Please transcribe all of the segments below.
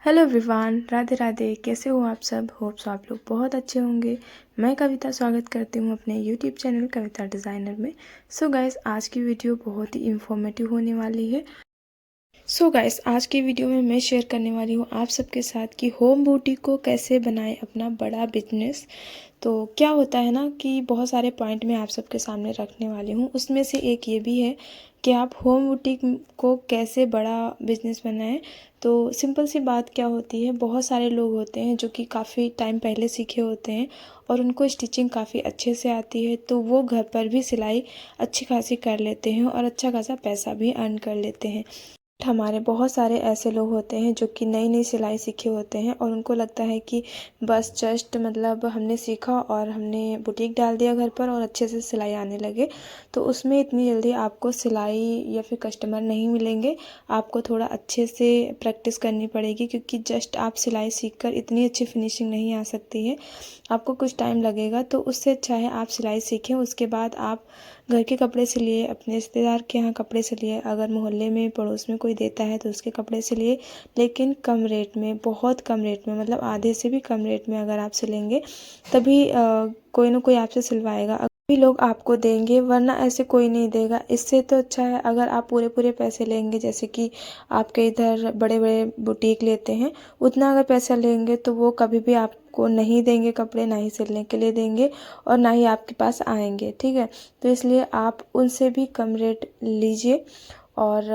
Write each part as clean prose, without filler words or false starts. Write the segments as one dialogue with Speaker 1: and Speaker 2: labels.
Speaker 1: Hello everyone, Radhe Radhe. कैसे हो आप सब? होप्स आप लोग बहुत अच्छे होंगे। मैं कविता स्वागत करती हूँ अपने यूट्यूब चैनल कविता डिज़ाइनर में। सो गाइस, आज की वीडियो बहुत ही इंफॉर्मेटिव होने वाली है। सो गाइस, आज की वीडियो में मैं शेयर करने वाली हूँ आप सबके साथ कि होम बुटीक को कैसे बनाएं अपना बड़ा बिजनेस। तो क्या होता है ना कि बहुत सारे पॉइंट मैं आप सबके सामने रखने वाली हूँ। उसमें से एक ये भी है कि आप होम बुटीक को कैसे बड़ा बिजनेस बनाएं। तो सिंपल सी बात क्या होती है, बहुत सारे लोग होते हैं जो कि काफ़ी टाइम पहले सीखे होते हैं और उनको स्टिचिंग काफ़ी अच्छे से आती है, तो वो घर पर भी सिलाई अच्छी खासी कर लेते हैं और अच्छा खासा पैसा भी अर्न कर लेते हैं। हमारे बहुत सारे ऐसे लोग होते हैं जो कि नई नई सिलाई सीखे होते हैं और उनको लगता है कि बस जस्ट मतलब हमने सीखा और हमने बुटीक डाल दिया घर पर और अच्छे से सिलाई आने लगे। तो उसमें इतनी जल्दी आपको सिलाई या फिर कस्टमर नहीं मिलेंगे। आपको थोड़ा अच्छे से प्रैक्टिस करनी पड़ेगी, क्योंकि जस्ट आप सिलाई सीख कर इतनी अच्छी फिनिशिंग नहीं आ सकती है। आपको कुछ टाइम लगेगा। तो उससे अच्छा है आप सिलाई सीखें, उसके बाद आप घर के कपड़े सिलिए, अपने रिश्तेदार के यहाँ कपड़े सिलिए, अगर मोहल्ले में पड़ोस में कोई देता है तो उसके कपड़े सिलिए, लेकिन कम रेट में, बहुत कम रेट में, मतलब आधे से भी कम रेट में अगर आप सिलेंगे तभी कोई ना कोई आपसे सिलवाएगा, भी लोग आपको देंगे, वरना ऐसे कोई नहीं देगा। इससे तो अच्छा है अगर आप पूरे पूरे पैसे लेंगे, जैसे कि आपके इधर बड़े बड़े बुटीक लेते हैं, उतना अगर पैसा लेंगे तो वो कभी भी आपको नहीं देंगे कपड़े, ना ही सिलने के लिए देंगे और ना ही आपके पास आएंगे। ठीक है, तो इसलिए आप उनसे भी कम रेट लीजिए। और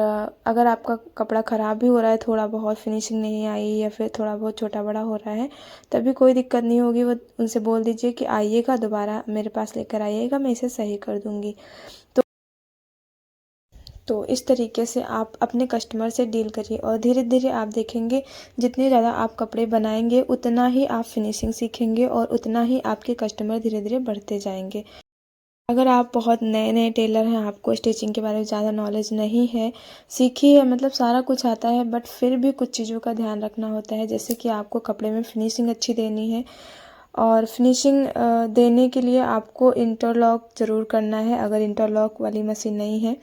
Speaker 1: अगर आपका कपड़ा ख़राब भी हो रहा है, थोड़ा बहुत फिनिशिंग नहीं आई या फिर थोड़ा बहुत छोटा बड़ा हो रहा है, तभी कोई दिक्कत नहीं होगी। वो उनसे बोल दीजिए कि आइएगा, दोबारा मेरे पास लेकर आइएगा, मैं इसे सही कर दूँगी। तो इस तरीके से आप अपने कस्टमर से डील करिए और धीरे धीरे आप देखेंगे जितने ज़्यादा आप कपड़े बनाएंगे उतना ही आप फिनिशिंग सीखेंगे और उतना ही आपके कस्टमर धीरे धीरे बढ़ते जाएंगे। अगर आप बहुत नए नए टेलर हैं, आपको स्टिचिंग के बारे में ज़्यादा नॉलेज नहीं है, सीखी है, मतलब सारा कुछ आता है, बट फिर भी कुछ चीज़ों का ध्यान रखना होता है, जैसे कि आपको कपड़े में फिनिशिंग अच्छी देनी है। और फिनिशिंग देने के लिए आपको इंटरलॉक ज़रूर करना है। अगर इंटरलॉक वाली मशीन नहीं है,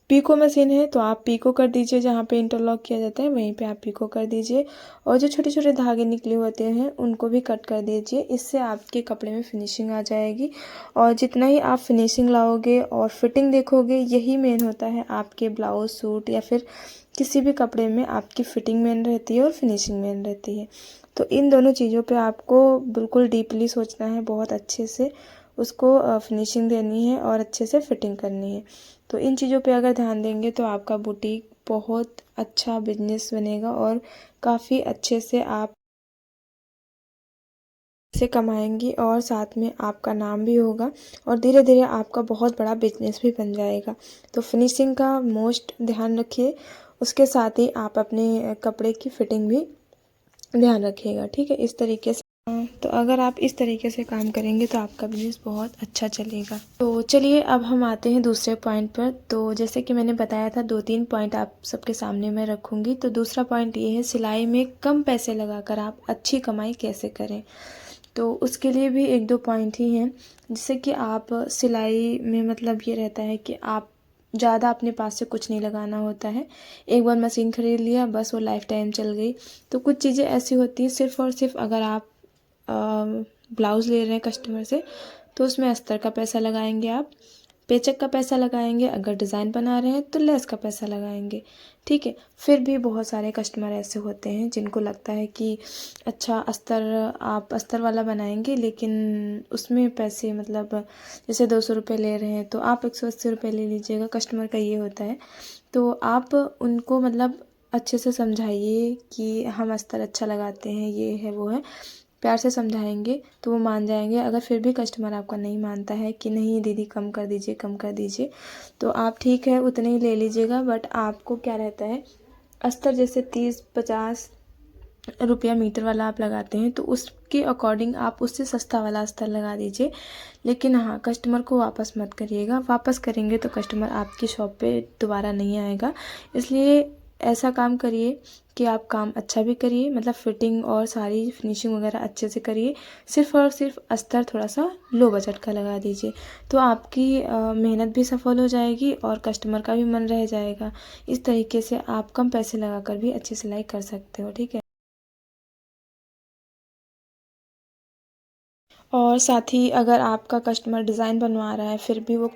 Speaker 1: पीको मशीन है, तो आप पीको कर दीजिए। जहाँ पे इंटरलॉक किया जाता है वहीं पे आप पीको कर दीजिए। और जो छोटे छोटे धागे निकले होते हैं उनको भी कट कर दीजिए। इससे आपके कपड़े में फिनिशिंग आ जाएगी। और जितना ही आप फिनिशिंग लाओगे और फिटिंग देखोगे, यही मेन होता है आपके ब्लाउज, सूट या फिर किसी भी कपड़े में आपकी फिटिंग मेन रहती है और फिनिशिंग मेन रहती है। तो इन दोनों चीज़ों पे आपको बिल्कुल डीपली सोचना है, बहुत अच्छे से उसको फिनिशिंग देनी है और अच्छे से फिटिंग करनी है। तो इन चीज़ों पे अगर ध्यान देंगे तो आपका बुटीक बहुत अच्छा बिजनेस बनेगा और काफ़ी अच्छे से आप से कमाएंगी और साथ में आपका नाम भी होगा और धीरे धीरे आपका बहुत बड़ा बिजनेस भी बन जाएगा। तो फिनिशिंग का मोस्ट ध्यान रखिए, उसके साथ ही आप अपने कपड़े की फिटिंग भी ध्यान रखिएगा। ठीक है, इस तरीके से। तो अगर आप इस तरीके से काम करेंगे तो आपका बिजनेस बहुत अच्छा चलेगा। तो चलिए अब हम आते हैं दूसरे पॉइंट पर। तो जैसे कि मैंने बताया था, 2-3 पॉइंट आप सबके सामने मैं रखूँगी। तो दूसरा पॉइंट ये है, सिलाई में कम पैसे लगाकर आप अच्छी कमाई कैसे करें। तो उसके लिए भी 1-2 पॉइंट ही हैं, जिससे कि आप सिलाई में मतलब ये रहता है कि आप ज़्यादा अपने पास से कुछ नहीं लगाना होता है। एक बार मशीन ख़रीद लिया, बस वो लाइफ टाइम चल गई। तो कुछ चीज़ें ऐसी होती हैं, सिर्फ़ और सिर्फ अगर आप ब्लाउज़ ले रहे हैं कस्टमर से, तो उसमें अस्तर का पैसा लगाएंगे, आप पेचक का पैसा लगाएंगे, अगर डिज़ाइन बना रहे हैं तो लेस का पैसा लगाएंगे। ठीक है, फिर भी बहुत सारे कस्टमर ऐसे होते हैं जिनको लगता है कि अच्छा अस्तर, आप अस्तर वाला बनाएंगे लेकिन उसमें पैसे मतलब जैसे 200 रुपये ले रहे हैं तो आप 180 रुपये ले लीजिएगा। कस्टमर का ये होता है। तो आप उनको मतलब अच्छे से समझाइए कि हम अस्तर अच्छा लगाते हैं, ये है वो है, प्यार से समझाएंगे तो वो मान जाएंगे। अगर फिर भी कस्टमर आपका नहीं मानता है कि नहीं दीदी कम कर दीजिए, कम कर दीजिए, तो आप ठीक है उतने ही ले लीजिएगा। बट आपको क्या रहता है, अस्तर जैसे 30-50 रुपया मीटर वाला आप लगाते हैं तो उसके अकॉर्डिंग आप उससे सस्ता वाला अस्तर लगा दीजिए। लेकिन हाँ, कस्टमर को वापस मत करिएगा। वापस करेंगे तो कस्टमर आपकी शॉप पे दोबारा नहीं आएगा। इसलिए ऐसा काम करिए कि आप काम अच्छा भी करिए, मतलब फिटिंग और सारी फिनिशिंग वगैरह अच्छे से करिए। सिर्फ़ और सिर्फ अस्तर थोड़ा सा लो बजट का लगा दीजिए, तो आपकी मेहनत भी सफल हो जाएगी और कस्टमर का भी मन रह जाएगा। इस तरीके से आप कम पैसे लगाकर भी अच्छी सिलाई कर सकते हो, ठीक है। और साथ ही अगर आपका कस्टमर डिज़ाइन बनवा रहा है फिर भी वो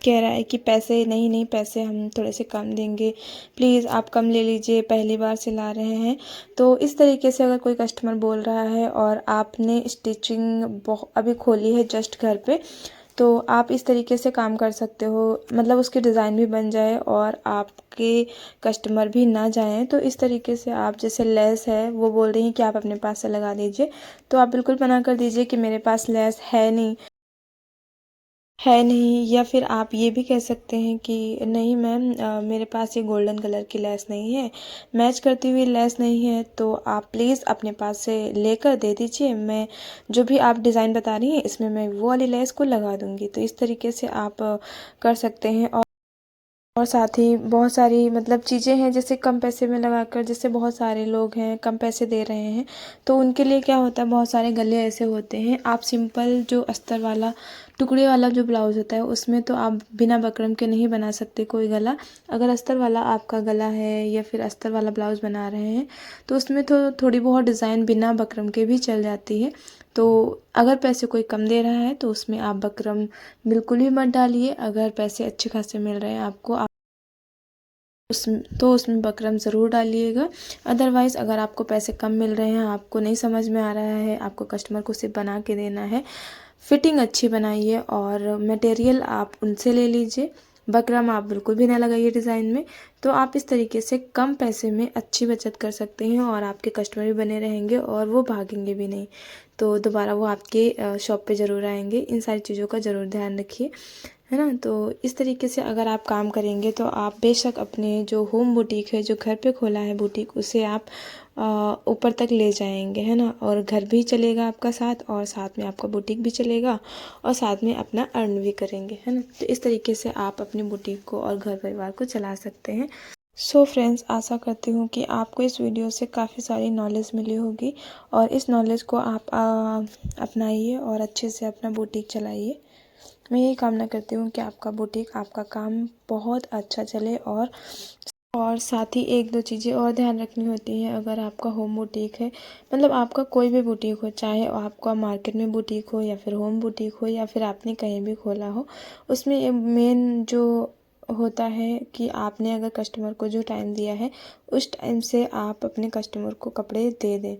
Speaker 1: कह रहा है कि पैसे नहीं नहीं, पैसे हम थोड़े से कम देंगे, प्लीज़ आप कम ले लीजिए, पहली बार सिला रहे हैं, तो इस तरीके से अगर कोई कस्टमर बोल रहा है और आपने स्टिचिंग अभी खोली है जस्ट घर पे, तो आप इस तरीके से काम कर सकते हो, मतलब उसकी डिज़ाइन भी बन जाए और आपके कस्टमर भी ना जाएं। तो इस तरीके से आप, जैसे लेस है वो बोल रही हैं कि आप अपने पास से लगा दीजिए, तो आप बिल्कुल मना कर दीजिए कि मेरे पास लेस है नहीं, या फिर आप ये भी कह सकते हैं कि नहीं मैम, मेरे पास ये गोल्डन कलर की लेस नहीं है, मैच करती हुई लेस नहीं है, तो आप प्लीज़ अपने पास से लेकर दे दीजिए, मैं जो भी आप डिज़ाइन बता रही हैं इसमें मैं वो वाली लेस को लगा दूँगी। तो इस तरीके से आप कर सकते हैं। और साथ ही बहुत सारी मतलब चीज़ें हैं, जैसे कम पैसे में लगाकर, जैसे बहुत सारे लोग हैं कम पैसे दे रहे हैं, तो उनके लिए क्या होता है, बहुत सारे गले ऐसे होते हैं, आप सिंपल जो अस्तर वाला टुकड़े वाला जो ब्लाउज़ होता है उसमें तो आप बिना बकरम के नहीं बना सकते कोई गला। अगर अस्तर वाला आपका गला है या फिर अस्तर वाला ब्लाउज़ बना रहे हैं तो उसमें तो थोड़ी बहुत डिज़ाइन बिना बकरम के भी चल जाती है। तो अगर पैसे कोई कम दे रहा है तो उसमें आप बकरम बिल्कुल भी मत डालिए। अगर पैसे अच्छे खासे मिल रहे हैं आपको, उसमें बकरम ज़रूर डालिएगा। अदरवाइज़ अगर आपको पैसे कम मिल रहे हैं, आपको नहीं समझ में आ रहा है, आपको कस्टमर को सिर्फ बना के देना है, फिटिंग अच्छी बनाइए और मटेरियल आप उनसे ले लीजिए। बकरम आप बिल्कुल भी ना लगाइए डिज़ाइन में। तो आप इस तरीके से कम पैसे में अच्छी बचत कर सकते हैं और आपके कस्टमर भी बने रहेंगे और वो भागेंगे भी नहीं, तो दोबारा वो आपके शॉप पे ज़रूर आएंगे। इन सारी चीज़ों का ज़रूर ध्यान रखिए, है ना। तो इस तरीके से अगर आप काम करेंगे तो आप बेशक अपने जो होम बुटीक है, जो घर पे खोला है बुटीक, उसे आप ऊपर तक ले जाएंगे, है ना। और घर भी चलेगा आपका साथ, और साथ में आपका बुटीक भी चलेगा और साथ में अपना अर्न भी करेंगे, है ना। तो इस तरीके से आप अपनी बुटीक को और घर परिवार को चला सकते हैं। सो फ्रेंड्स, आशा करती हूँ कि आपको इस वीडियो से काफ़ी सारी नॉलेज मिली होगी और इस नॉलेज को आप अपनाइए और अच्छे से अपना बुटीक चलाइए। मैं यही कामना करती हूँ कि आपका बुटीक, आपका काम बहुत अच्छा चले। और साथ ही एक दो चीज़ें और ध्यान रखनी होती हैं अगर आपका होम बुटीक है, मतलब आपका कोई भी बुटीक हो, चाहे आपका मार्केट में बुटीक हो या फिर होम बुटीक हो या फिर आपने कहीं भी खोला हो, उसमें मेन जो होता है कि आपने अगर कस्टमर को जो टाइम दिया है उस टाइम से आप अपने कस्टमर को कपड़े दे दें।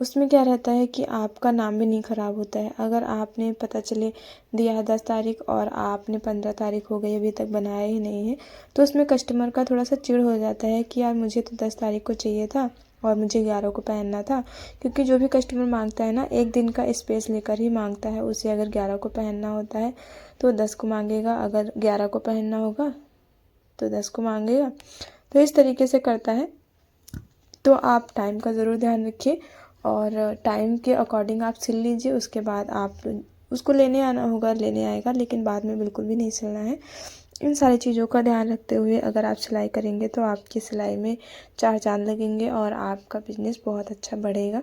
Speaker 1: उसमें क्या रहता है कि आपका नाम भी नहीं ख़राब होता है। अगर आपने पता चले दिया है 10 तारीख और आपने 15 तारीख हो गई अभी तक बनाया ही नहीं है, तो उसमें कस्टमर का थोड़ा सा चिढ़ हो जाता है कि यार मुझे तो 10 तारीख को चाहिए था और मुझे 11 को पहनना था। क्योंकि जो भी कस्टमर मांगता है ना, एक दिन का स्पेस लेकर ही मांगता है। उसे अगर 11 को पहनना होता है तो 10 को मांगेगा, अगर 11 को पहनना होगा तो 10 को मांगेगा, तो इस तरीके से करता है। तो आप टाइम का ज़रूर ध्यान रखिए और टाइम के अकॉर्डिंग आप सिल लीजिए। उसके बाद आप उसको लेने आना होगा, लेने आएगा, लेकिन बाद में बिल्कुल भी नहीं सिलना है। इन सारी चीज़ों का ध्यान रखते हुए अगर आप सिलाई करेंगे तो आपकी सिलाई में 4 चाँद लगेंगे और आपका बिजनेस बहुत अच्छा बढ़ेगा।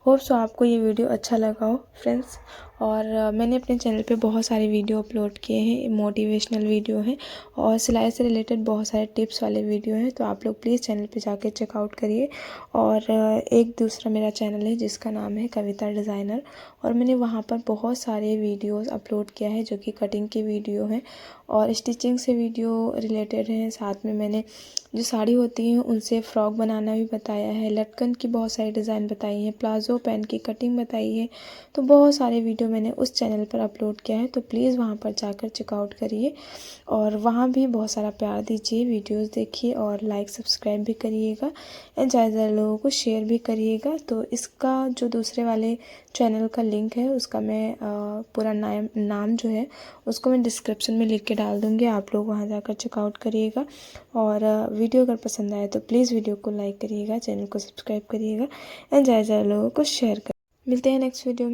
Speaker 1: होप सो आपको ये वीडियो अच्छा लगा हो फ्रेंड्स। और मैंने अपने चैनल पे बहुत सारे वीडियो अपलोड किए हैं, मोटिवेशनल वीडियो हैं और सिलाई से रिलेटेड बहुत सारे टिप्स वाले वीडियो हैं, तो आप लोग प्लीज़ चैनल पे जाके चेकआउट करिए। और एक दूसरा मेरा चैनल है जिसका नाम है कविता डिज़ाइनर, और मैंने वहाँ पर बहुत सारे वीडियोस अपलोड किया है जो कि कटिंग की वीडियो हैं और स्टिचिंग से वीडियो रिलेटेड हैं। साथ में मैंने जो साड़ी होती हैं उनसे फ़्रॉक बनाना भी बताया है, लटकन की बहुत सारी डिज़ाइन बताई हैं, प्लाज़ो पैंट की कटिंग बताई है। तो बहुत सारे वीडियो मैंने उस चैनल पर अपलोड किया है, तो प्लीज़ वहाँ पर जाकर चेकआउट करिए और वहाँ भी बहुत सारा प्यार दीजिए, वीडियोस देखिए और लाइक सब्सक्राइब भी करिएगा एंड ज़्यादा लोगों को शेयर भी करिएगा। तो इसका जो दूसरे वाले चैनल का लिंक है उसका मैं पूरा नाम जो है उसको मैं डिस्क्रिप्शन में लिख के डाल दूँगी, आप लोग वहाँ जाकर चेकआउट करिएगा। और वीडियो अगर पसंद आए तो प्लीज़ वीडियो को लाइक करिएगा, चैनल को सब्सक्राइब करिएगा एंड ज़्यादा लोगों को शेयर कर। मिलते हैं नेक्स्ट वीडियो में।